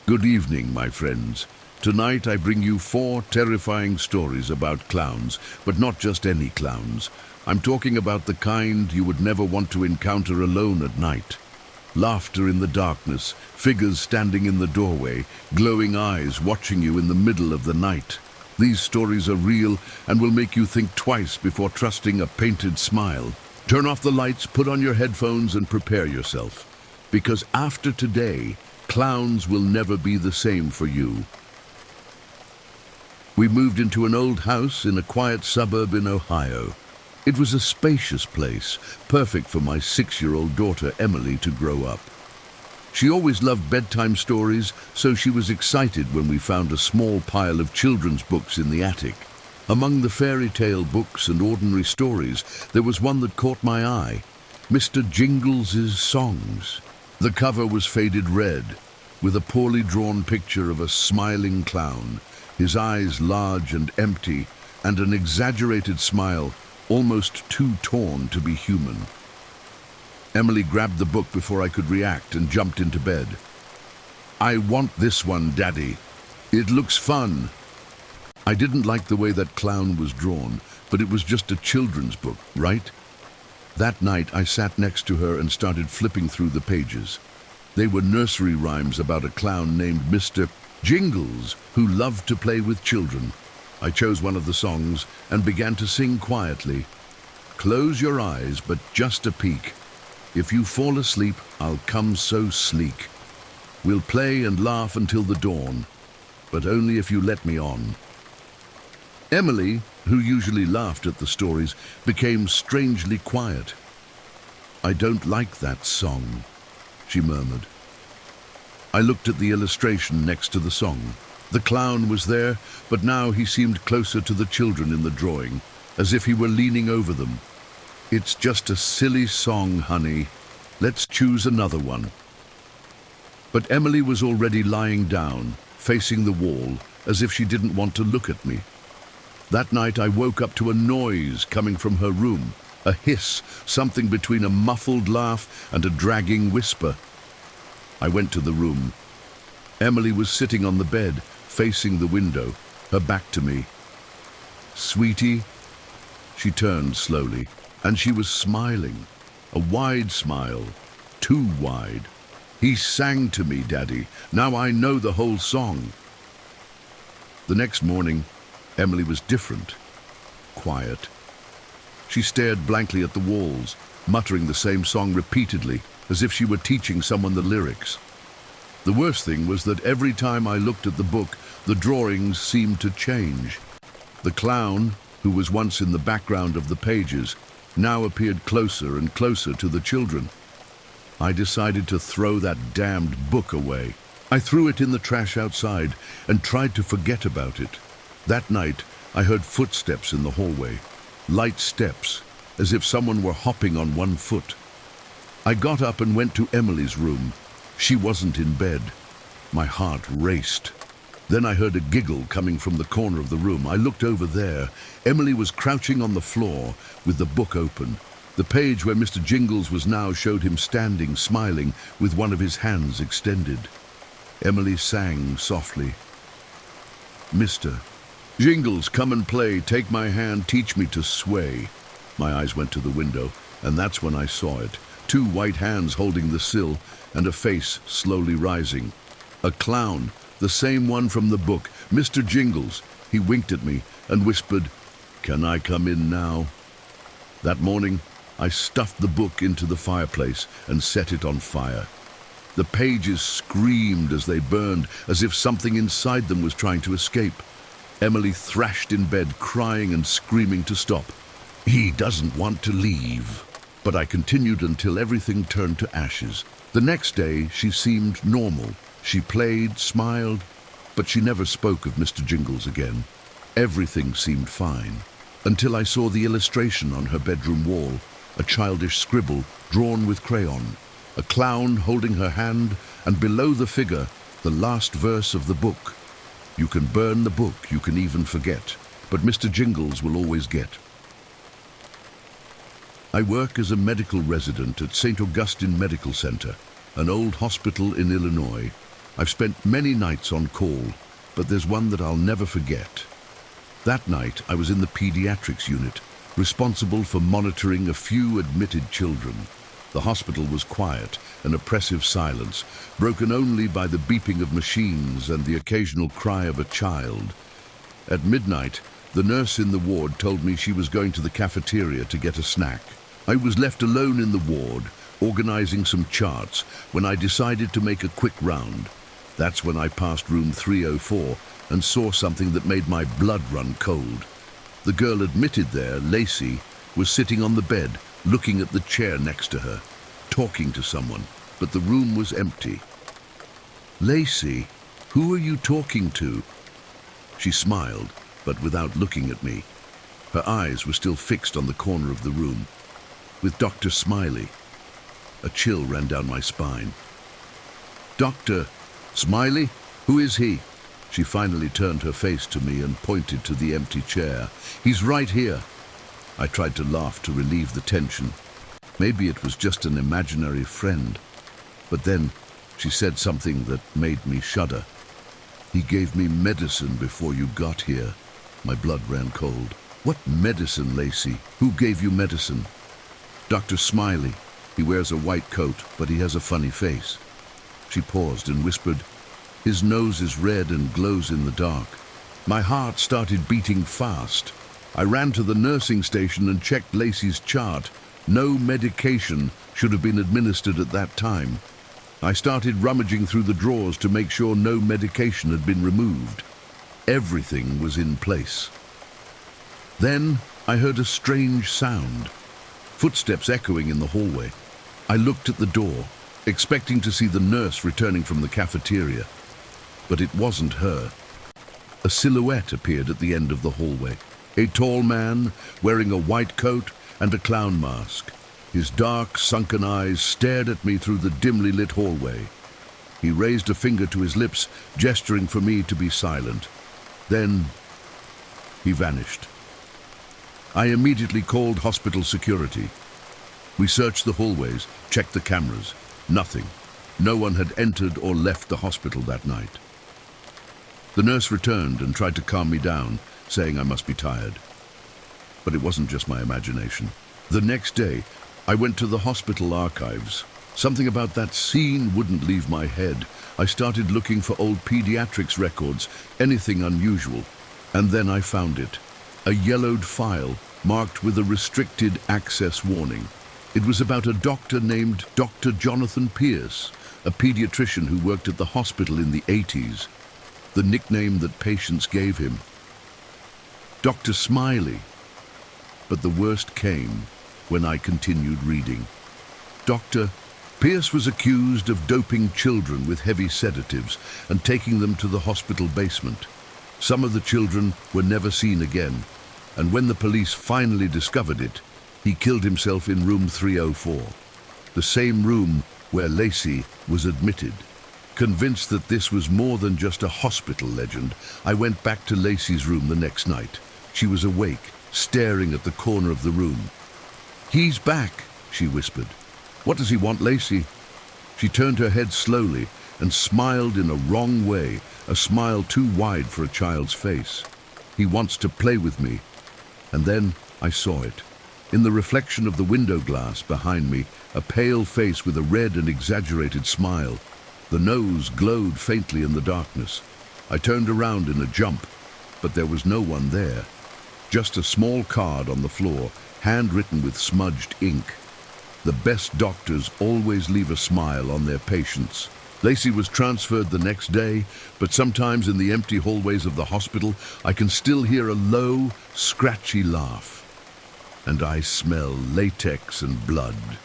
Good evening, my friends. Tonight I bring you 4 terrifying stories about clowns, but not just any clowns. I'm talking about the kind you would never want to encounter alone at night. Laughter in the darkness, figures standing in the doorway, glowing eyes watching you in the middle of the night. These stories are real and will make you think twice before trusting a painted smile. Turn off the lights, put on your headphones and prepare yourself. Because after today, clowns will never be the same for you. We moved into an old house in a quiet suburb in Ohio. It was a spacious place, perfect for my 6-year-old daughter Emily to grow up. She always loved bedtime stories, so she was excited when we found a small pile of children's books in the attic. Among the fairy tale books and ordinary stories, there was one that caught my eye, Mr. Jingles' Songs. The cover was faded red, with a poorly drawn picture of a smiling clown, his eyes large and empty, and an exaggerated smile, almost too torn to be human. Emily grabbed the book before I could react and jumped into bed. "I want this one, Daddy. It looks fun." I didn't like the way that clown was drawn, but it was just a children's book, right? That night I sat next to her and started flipping through the pages. They were nursery rhymes about a clown named Mr. Jingles, who loved to play with children. I chose one of the songs and began to sing quietly. "Close your eyes, but just a peek. If you fall asleep, I'll come so sleek. We'll play and laugh until the dawn, but only if you let me on." Emily, who usually laughed at the stories, became strangely quiet. "I don't like that song," she murmured. I looked at the illustration next to the song. The clown was there, but now he seemed closer to the children in the drawing, as if he were leaning over them. "It's just a silly song, honey. Let's choose another one." But Emily was already lying down, facing the wall, as if she didn't want to look at me. That night I woke up to a noise coming from her room, a hiss, something between a muffled laugh and a dragging whisper. I went to the room. Emily was sitting on the bed, facing the window, her back to me. "Sweetie?" She turned slowly, and she was smiling, a wide smile, too wide. "He sang to me, Daddy. Now I know the whole song." The next morning, Emily was different, quiet. She stared blankly at the walls, muttering the same song repeatedly, as if she were teaching someone the lyrics. The worst thing was that every time I looked at the book, the drawings seemed to change. The clown, who was once in the background of the pages, now appeared closer and closer to the children. I decided to throw that damned book away. I threw it in the trash outside and tried to forget about it. That night, I heard footsteps in the hallway, light steps, as if someone were hopping on one foot. I got up and went to Emily's room. She wasn't in bed. My heart raced. Then I heard a giggle coming from the corner of the room. I looked over there. Emily was crouching on the floor with the book open. The page where Mr. Jingles was now showed him standing, smiling, with one of his hands extended. Emily sang softly. "Mr. Jingles, come and play, take my hand, teach me to sway." My eyes went to the window, and that's when I saw it. 2 white hands holding the sill, and a face slowly rising. A clown, the same one from the book, Mr. Jingles. He winked at me and whispered, "Can I come in now?" That morning, I stuffed the book into the fireplace and set it on fire. The pages screamed as they burned, as if something inside them was trying to escape. Emily thrashed in bed, crying and screaming to stop. "He doesn't want to leave." But I continued until everything turned to ashes. The next day, she seemed normal. She played, smiled, but she never spoke of Mr. Jingles again. Everything seemed fine, until I saw the illustration on her bedroom wall, a childish scribble drawn with crayon, a clown holding her hand, and below the figure, the last verse of the book. "You can burn the book, you can even forget, but Mr. Jingles will always get." I work as a medical resident at St. Augustine Medical Center, an old hospital in Illinois. I've spent many nights on call, but there's one that I'll never forget. That night, I was in the pediatrics unit, responsible for monitoring a few admitted children. The hospital was quiet, an oppressive silence, broken only by the beeping of machines and the occasional cry of a child. At midnight, the nurse in the ward told me she was going to the cafeteria to get a snack. I was left alone in the ward, organizing some charts, when I decided to make a quick round. That's when I passed room 304 and saw something that made my blood run cold. The girl admitted there, Lacey, was sitting on the bed, looking at the chair next to her, talking to someone, but the room was empty. "Lacey, who are you talking to?" She smiled, but without looking at me. Her eyes were still fixed on the corner of the room. "With Dr. Smiley." A chill ran down my spine. "Dr. Smiley? Who is he?" She finally turned her face to me and pointed to the empty chair. "He's right here." I tried to laugh to relieve the tension. Maybe it was just an imaginary friend. But then she said something that made me shudder. "He gave me medicine before you got here." My blood ran cold. "What medicine, Lacey? Who gave you medicine?" "Dr. Smiley. He wears a white coat, but he has a funny face." She paused and whispered, "His nose is red and glows in the dark." My heart started beating fast. I ran to the nursing station and checked Lacey's chart. No medication should have been administered at that time. I started rummaging through the drawers to make sure no medication had been removed. Everything was in place. Then I heard a strange sound, footsteps echoing in the hallway. I looked at the door, expecting to see the nurse returning from the cafeteria. But it wasn't her. A silhouette appeared at the end of the hallway. A tall man, wearing a white coat and a clown mask. His dark, sunken eyes stared at me through the dimly lit hallway. He raised a finger to his lips, gesturing for me to be silent. Then he vanished. I immediately called hospital security. We searched the hallways, checked the cameras. Nothing. No one had entered or left the hospital that night. The nurse returned and tried to calm me down, saying I must be tired. But it wasn't just my imagination. The next day, I went to the hospital archives. Something about that scene wouldn't leave my head. I started looking for old pediatrics records, anything unusual. And then I found it. A yellowed file marked with a restricted access warning. It was about a doctor named Dr. Jonathan Pierce, a pediatrician who worked at the hospital in the 80s. The nickname that patients gave him. Dr. Smiley. But the worst came when I continued reading. Dr. Pierce was accused of doping children with heavy sedatives and taking them to the hospital basement. Some of the children were never seen again, and when the police finally discovered it, he killed himself in room 304, the same room where Lacey was admitted. Convinced that this was more than just a hospital legend, I went back to Lacey's room the next night. She was awake, staring at the corner of the room. "He's back," she whispered. "What does he want, Lacey?" She turned her head slowly and smiled in a wrong way, a smile too wide for a child's face. "He wants to play with me." And then I saw it. In the reflection of the window glass behind me, a pale face with a red and exaggerated smile. The nose glowed faintly in the darkness. I turned around in a jump, but there was no one there. Just a small card on the floor, handwritten with smudged ink. The best doctors always leave a smile on their patients. Lacey was transferred the next day, but sometimes in the empty hallways of the hospital, I can still hear a low, scratchy laugh. And I smell latex and blood.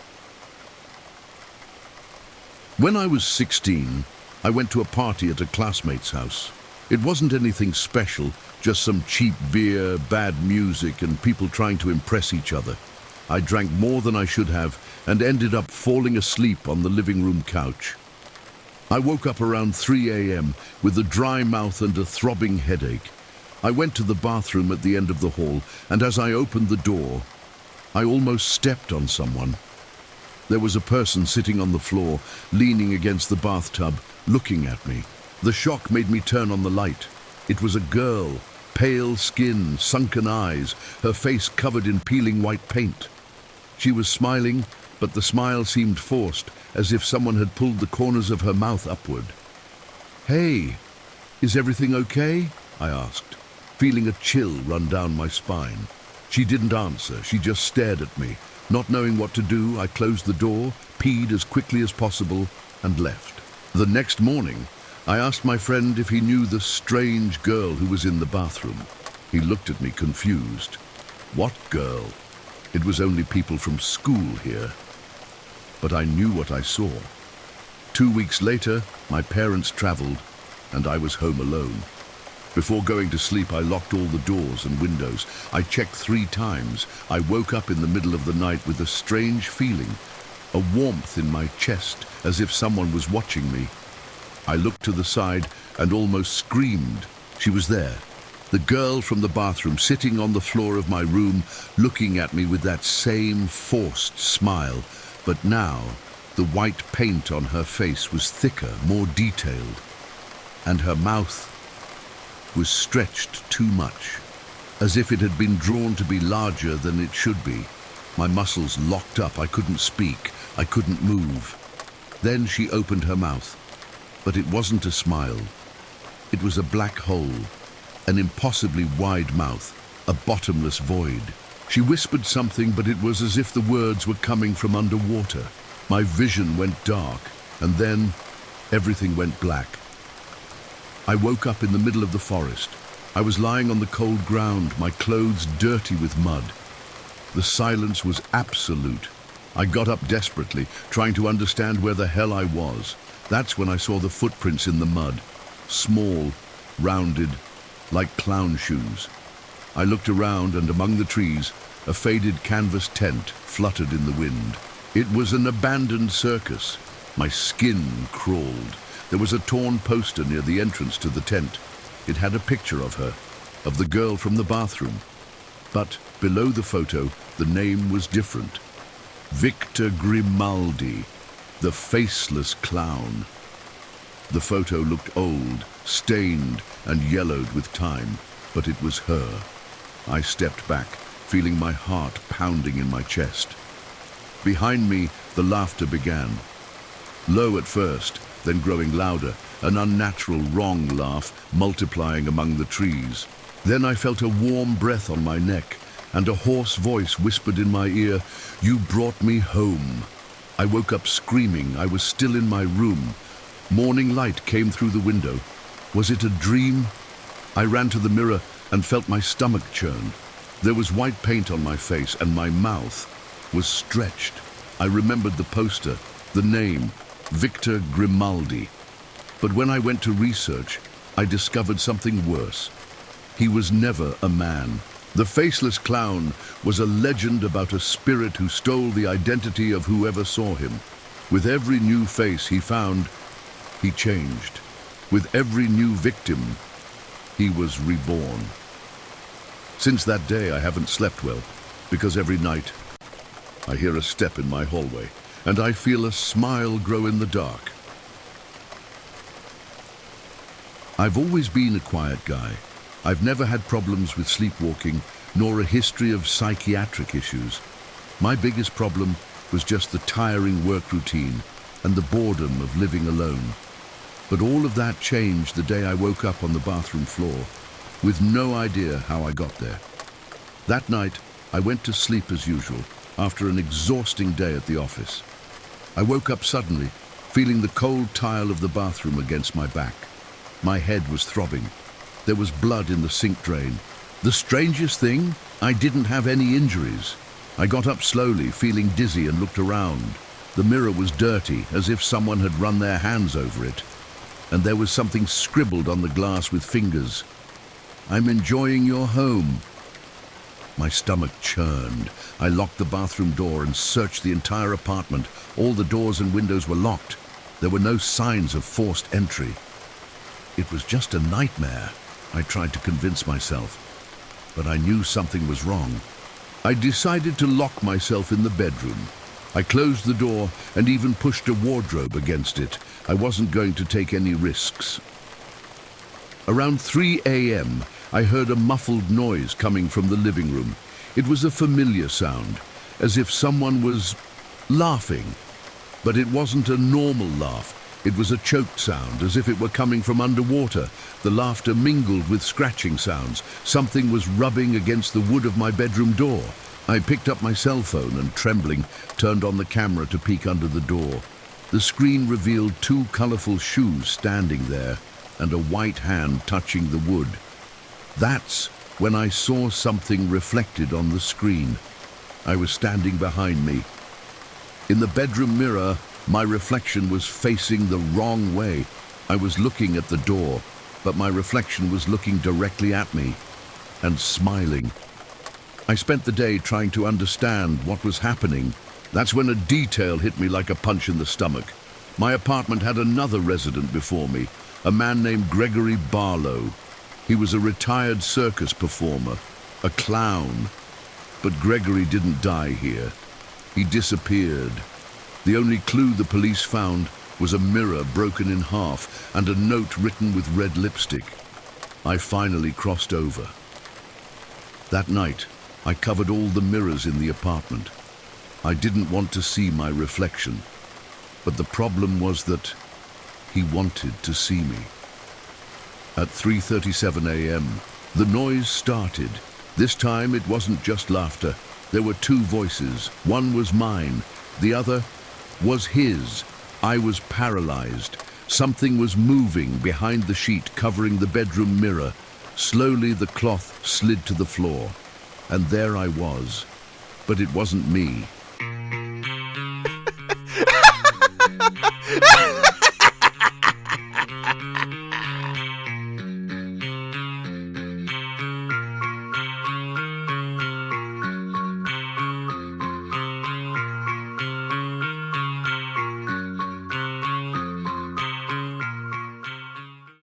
When I was 16, I went to a party at a classmate's house. It wasn't anything special, just some cheap beer, bad music, and people trying to impress each other. I drank more than I should have and ended up falling asleep on the living room couch. I woke up around 3 a.m. with a dry mouth and a throbbing headache. I went to the bathroom at the end of the hall, and as I opened the door, I almost stepped on someone. There was a person sitting on the floor, leaning against the bathtub, looking at me. The shock made me turn on the light. It was a girl, pale skin, sunken eyes, her face covered in peeling white paint. She was smiling, but the smile seemed forced, as if someone had pulled the corners of her mouth upward. "Hey, is everything okay?" I asked, feeling a chill run down my spine. She didn't answer, she just stared at me. Not knowing what to do, I closed the door, peed as quickly as possible, and left. The next morning, I asked my friend if he knew the strange girl who was in the bathroom. He looked at me confused. What girl? It was only people from school here. But I knew what I saw. 2 weeks later, my parents traveled, and I was home alone. Before going to sleep, I locked all the doors and windows. I checked 3 times. I woke up in the middle of the night with a strange feeling, a warmth in my chest, as if someone was watching me. I looked to the side and almost screamed. She was there, the girl from the bathroom, sitting on the floor of my room, looking at me with that same forced smile. But now, the white paint on her face was thicker, more detailed, and her mouth was stretched too much, as if it had been drawn to be larger than it should be. My muscles locked up. I couldn't speak. I couldn't move. Then she opened her mouth. But it wasn't a smile. It was a black hole, an impossibly wide mouth, a bottomless void. She whispered something, but it was as if the words were coming from underwater. My vision went dark, and then everything went black. I woke up in the middle of the forest. I was lying on the cold ground, my clothes dirty with mud. The silence was absolute. I got up desperately, trying to understand where the hell I was. That's when I saw the footprints in the mud, small, rounded, like clown shoes. I looked around, and among the trees, a faded canvas tent fluttered in the wind. It was an abandoned circus. My skin crawled. There was a torn poster near the entrance to the tent. It had a picture of her, of the girl from the bathroom. But below the photo, the name was different. Victor Grimaldi, the faceless clown. The photo looked old, stained and yellowed with time, but it was her. I stepped back, feeling my heart pounding in my chest. Behind me, the laughter began. Low at first, then growing louder, an unnatural, wrong laugh multiplying among the trees. Then I felt a warm breath on my neck, and a hoarse voice whispered in my ear, "You brought me home." I woke up screaming. I was still in my room. Morning light came through the window. Was it a dream? I ran to the mirror and felt my stomach churn. There was white paint on my face, and my mouth was stretched. I remembered the poster, the name, Victor Grimaldi. But when I went to research, I discovered something worse. He was never a man. The faceless clown was a legend about a spirit who stole the identity of whoever saw him. With every new face he found, he changed. With every new victim, he was reborn. Since that day, I haven't slept well, because every night I hear a step in my hallway, and I feel a smile grow in the dark. I've always been a quiet guy. I've never had problems with sleepwalking, nor a history of psychiatric issues. My biggest problem was just the tiring work routine and the boredom of living alone. But all of that changed the day I woke up on the bathroom floor, with no idea how I got there. That night, I went to sleep as usual, after an exhausting day at the office. I woke up suddenly, feeling the cold tile of the bathroom against my back. My head was throbbing. There was blood in the sink drain. The strangest thing, I didn't have any injuries. I got up slowly, feeling dizzy, and looked around. The mirror was dirty, as if someone had run their hands over it. And there was something scribbled on the glass with fingers. "I'm enjoying your home." My stomach churned. I locked the bathroom door and searched the entire apartment. All the doors and windows were locked. There were no signs of forced entry. It was just a nightmare, I tried to convince myself. But I knew something was wrong. I decided to lock myself in the bedroom. I closed the door and even pushed a wardrobe against it. I wasn't going to take any risks. Around 3 a.m., I heard a muffled noise coming from the living room. It was a familiar sound, as if someone was laughing. But it wasn't a normal laugh. It was a choked sound, as if it were coming from underwater. The laughter mingled with scratching sounds. Something was rubbing against the wood of my bedroom door. I picked up my cell phone and, trembling, turned on the camera to peek under the door. The screen revealed 2 colorful shoes standing there and a white hand touching the wood. That's when I saw something reflected on the screen. I was standing behind me. In the bedroom mirror, my reflection was facing the wrong way. I was looking at the door, but my reflection was looking directly at me and smiling. I spent the day trying to understand what was happening. That's when a detail hit me like a punch in the stomach. My apartment had another resident before me, a man named Gregory Barlow. He was a retired circus performer, a clown. But Gregory didn't die here. He disappeared. The only clue the police found was a mirror broken in half and a note written with red lipstick. I finally crossed over. That night, I covered all the mirrors in the apartment. I didn't want to see my reflection, but the problem was that he wanted to see me. At 3:37 a.m., the noise started. This time it wasn't just laughter. There were 2 voices. One was mine, the other was his. I was paralyzed. Something was moving behind the sheet covering the bedroom mirror. Slowly the cloth slid to the floor, and there I was. But it wasn't me.